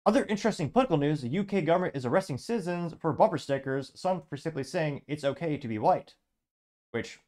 Other interesting political news, the UK government is arresting citizens for bumper stickers, some for simply saying it's okay to be white. Which,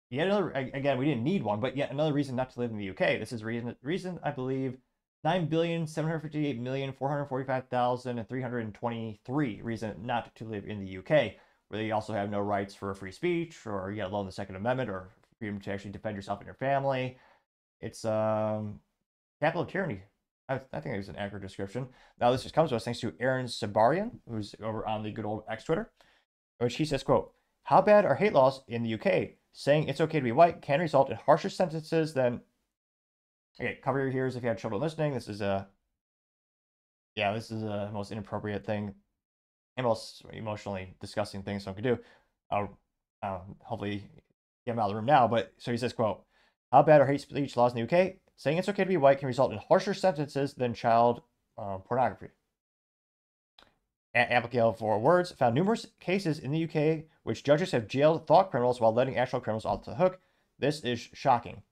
yet another, again, we didn't need one, but yet another reason not to live in the UK. This is reason I believe, 9,758,445,323 reason not to live in the UK, where they also have no rights for free speech, or yet alone the Second Amendment, or freedom to actually defend yourself and your family. It's capital of tyranny. I think it was an accurate description. Now this just comes to us thanks to Aaron Sabarian, who's over on the good old X Twitter, in which he says, quote, "How bad are hate laws in the UK? Saying it's okay to be white can result in harsher sentences than..." Okay, cover your ears if you have children listening. This is a most inappropriate thing and most emotionally disgusting thing someone could do. Hopefully get him out of the room now. But so he says, quote, "How bad are hate speech laws in the UK? Saying it's okay to be white can result in harsher sentences than child pornography." Abigail for words found numerous cases in the UK which judges have jailed thought criminals while letting actual criminals off the hook. This is shocking.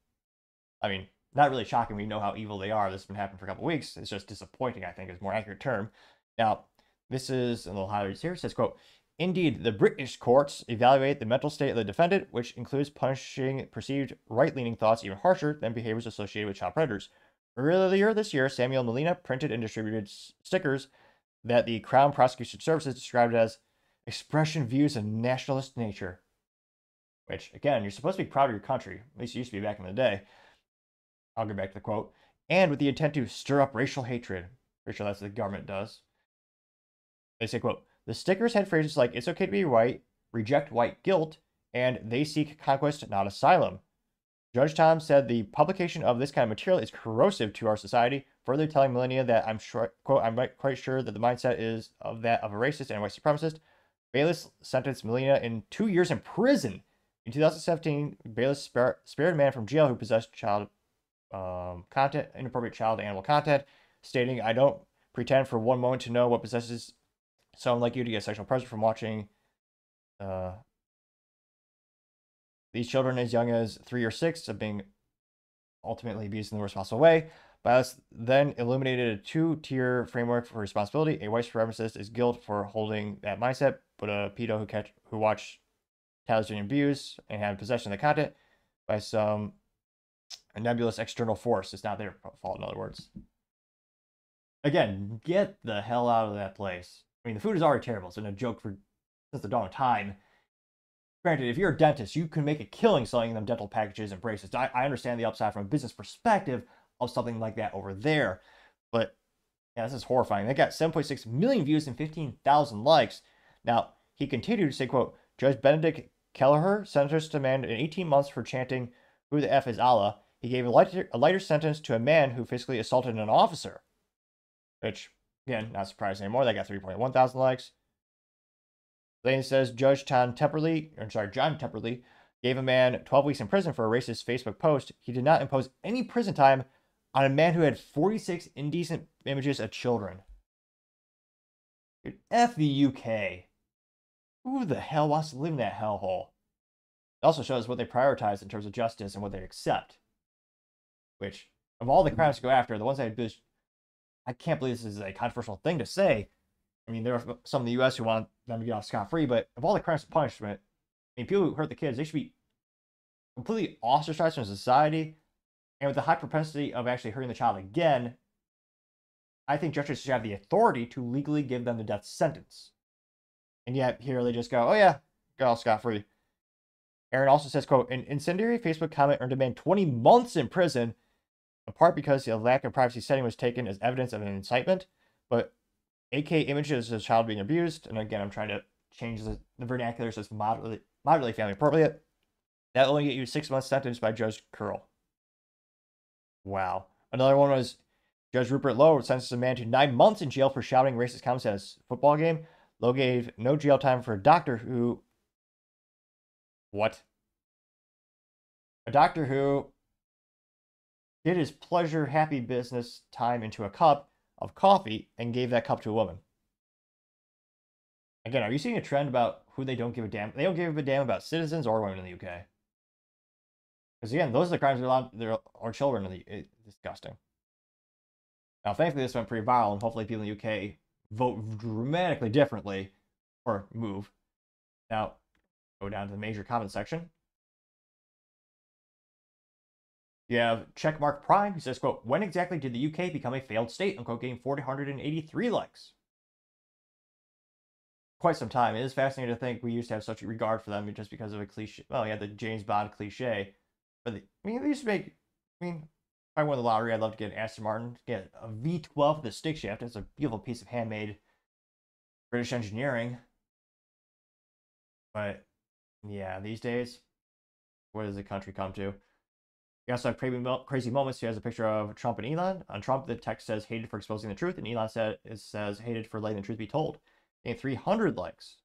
I mean, not really shocking. We know how evil they are. This has been happening for a couple of weeks. It's just disappointing, I think, is a more accurate term. Now, this is a little highlighted here. It says, quote, "Indeed, the British courts evaluate the mental state of the defendant, which includes punishing perceived right-leaning thoughts even harsher than behaviors associated with child predators. Earlier this year, Samuel Molina printed and distributed stickers that the Crown Prosecution Services described as expression views of nationalist nature." Which, again, you're supposed to be proud of your country. At least it used to be back in the day. I'll get back to the quote. "And with the intent to stir up racial hatred." Pretty sure that's what the government does. They say, quote, "The stickers had phrases like, 'It's okay to be white,' 'Reject white guilt,' and 'They seek conquest, not asylum.' Judge Tom said the publication of this kind of material is corrosive to our society, further telling millennia that I'm sure, quote, 'I'm quite sure that the mindset is of that of a racist and white supremacist.' Bayless sentenced Molina in 2 years in prison. In 2017, Bayless spared a man from jail who possessed child content, inappropriate child animal content, stating, 'I don't pretend for one moment to know what possesses someone like you to get sexual pleasure from watching these children as young as 3 or 6 of being ultimately abused in the worst possible way.' Bias then illuminated a 2-tier framework for responsibility. A white supremacist is guilt for holding that mindset, but a pedo who watched Tyler's being abused and had possession of the content by some nebulous external force. It's not their fault, in other words. Again, get the hell out of that place. I mean, the food is already terrible. It's been a joke since the dawn of time. Granted, if you're a dentist, you can make a killing selling them dental packages and braces. I understand the upside from a business perspective of something like that over there. But, yeah, this is horrifying. They got 7.6 million views and 15,000 likes. Now, he continued to say, quote, "Judge Benedict Kelleher sentenced a man in 18 months for chanting, 'Who the F is Allah?' He gave a lighter sentence to a man who physically assaulted an officer." Which, again, not surprising anymore. They got 3.1 thousand likes. Then he says John Temperley gave a man 12 weeks in prison for a racist Facebook post. He did not impose any prison time on a man who had 46 indecent images of children. Dude, F the UK. Who the hell wants to live in that hellhole? It also shows what they prioritize in terms of justice and what they accept. Which, of all the crimes to go after, the ones that I can't believe this is a controversial thing to say. I mean, there are some in the U.S. who want them to get off scot-free, but of all the crimes of punishment, I mean, people who hurt the kids, they should be completely ostracized from society. And with the high propensity of actually hurting the child again, I think judges should have the authority to legally give them the death sentence. And yet, here they just go, "Oh yeah, get off scot-free." Aaron also says, quote, "An incendiary Facebook comment earned a man 20 months in prison, in part because the lack of privacy setting was taken as evidence of an incitement, but AK images of a child being abused," and again, I'm trying to change the vernacular so it's moderately family appropriate, "that only get you 6 months sentence by Judge Curl." Wow. Another one was Judge Rupert Lowe sentenced a man to 9 months in jail for shouting racist comments at a football game. Lowe gave no jail time for a doctor who... What? A doctor who did his pleasure, happy business time into a cup of coffee and gave that cup to a woman. Again, are you seeing a trend about who they don't give a damn? They don't give a damn about citizens or women in the UK. Because again, those are the crimes that are children in the... It's disgusting. Now, thankfully, this went pretty viral, and hopefully people in the UK vote dramatically differently, or move. Now, go down to the major comment section. You have Checkmark Prime, who says, quote, when exactly did the UK become a failed state, unquote, getting 483 likes. Quite some time. It is fascinating to think we used to have such a regard for them just because of a cliche. Well, yeah, the James Bond cliche. But they used to make, if I won the lottery, I'd love to get an Aston Martin, get a V12 with a stick shift. It's a beautiful piece of handmade British engineering. But yeah, these days, what does the country come to? We also have crazy moments. He has a picture of Trump and Elon. On Trump, the text says hated for exposing the truth, and Elon says hated for letting the truth be told. And 300 likes.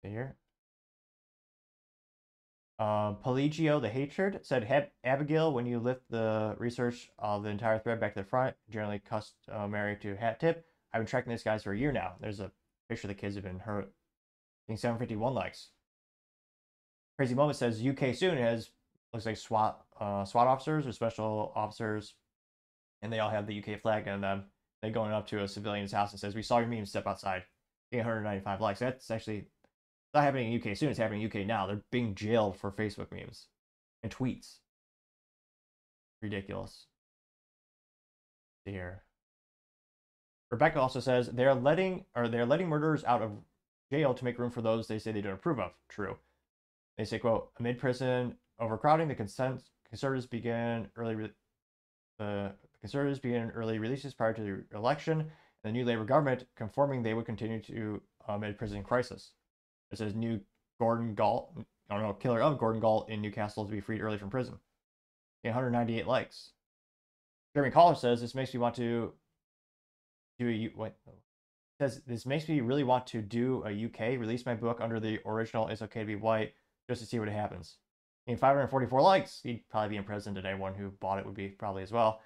Here. Peligio the Hatred said, Abigail, when you lift the research of the entire thread back to the front, generally customary to hat tip. I've been tracking this guys for a year now. There's a picture of the kids have been hurt. I think 751 likes. Crazy Moment says UK soon has looks like SWAT officers or special officers, and they all have the UK flag on them. They going up to a civilian's house and says, "We saw your meme, step outside." 895 likes. That's actually not happening in UK soon. It's happening in UK now. They're being jailed for Facebook memes and tweets. Ridiculous. Here. Rebecca also says they're letting murderers out of jail to make room for those they say they don't approve of. True. They say, quote, amid prison overcrowding, the conservatives began early releases prior to the election, and the new Labour government confirming they would continue to amid prison crisis. It says new Gordon Galt, killer of Gordon Galt in Newcastle to be freed early from prison. 198 likes. Jeremy Collar says this makes me want to this makes me really want to do a UK, release my book under the original It's Okay to Be White, just to see what happens. 544 likes. He'd probably be in prison today. Anyone who bought it would be probably as well.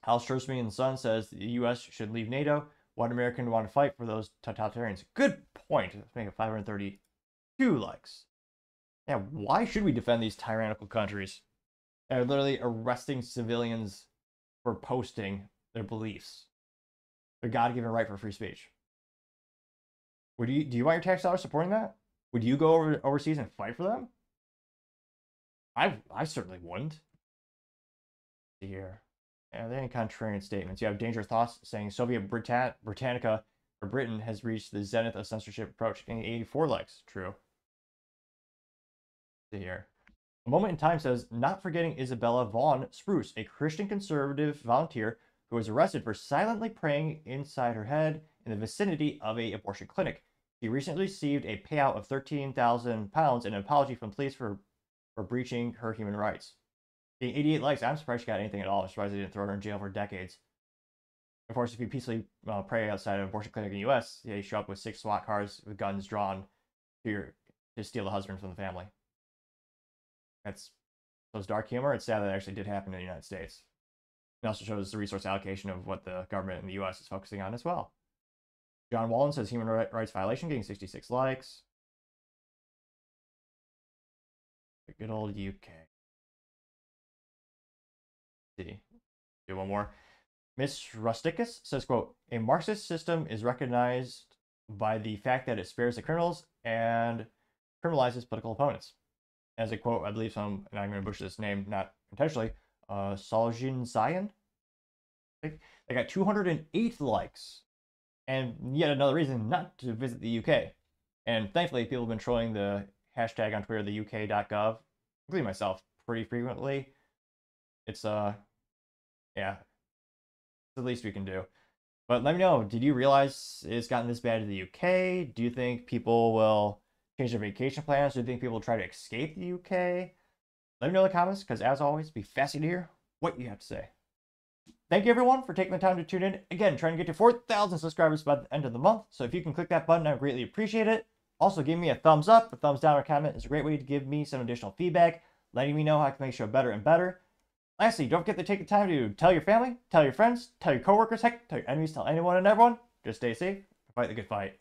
Hal Stroessman and Son says the U.S. should leave NATO. What American would want to fight for those totalitarians? Good point. Let's make it 532 likes. Yeah, why should we defend these tyrannical countries? They're literally arresting civilians for posting their beliefs. Their God-given right for free speech. Do you want your tax dollars supporting that? Would you go overseas and fight for them? I certainly wouldn't. See here. Yeah, they ain't contrarian statements. You have Dangerous Thoughts saying Soviet Britannica or Britain has reached the zenith of censorship approach, getting 84 likes. True. See here. A Moment in Time says, not forgetting Isabella Vaughn Spruce, a Christian conservative volunteer who was arrested for silently praying inside her head in the vicinity of an abortion clinic. She recently received a payout of £13,000 and an apology from police for breaching her human rights. Getting 88 likes, I'm surprised she got anything at all. I'm surprised they didn't throw her in jail for decades. Of course, if you peacefully pray outside an abortion clinic in the U.S., they show up with 6 SWAT cars with guns drawn to steal the husband from the family. That's dark humor. It's sad that it actually did happen in the United States. It also shows the resource allocation of what the government in the U.S. is focusing on as well. John Wallen says human rights violation, getting 66 likes. Good old UK. Let's see. Do one more. Miss Rusticus says, quote, a Marxist system is recognized by the fact that it spares the criminals and criminalizes political opponents. As a quote, I believe and I'm going to butcher this name, not intentionally, Solzhenitsyn. They got 208 likes. And yet another reason not to visit the UK. And thankfully, people have been trolling the hashtag on Twitter, the UK.gov, including myself, pretty frequently. It's, yeah, it's the least we can do. But let me know, did you realize it's gotten this bad in the UK? Do you think people will change their vacation plans? Do you think people will try to escape the UK? Let me know in the comments, because as always, be fascinated to hear what you have to say. Thank you, everyone, for taking the time to tune in. Again, trying to get to 4,000 subscribers by the end of the month. So if you can click that button, I would greatly appreciate it. Also, give me a thumbs up, a thumbs down, or comment is a great way to give me some additional feedback, letting me know how I can make the show better and better. Lastly, don't forget to take the time to tell your family, tell your friends, tell your coworkers, heck, tell your enemies, tell anyone and everyone. Just stay safe and fight the good fight.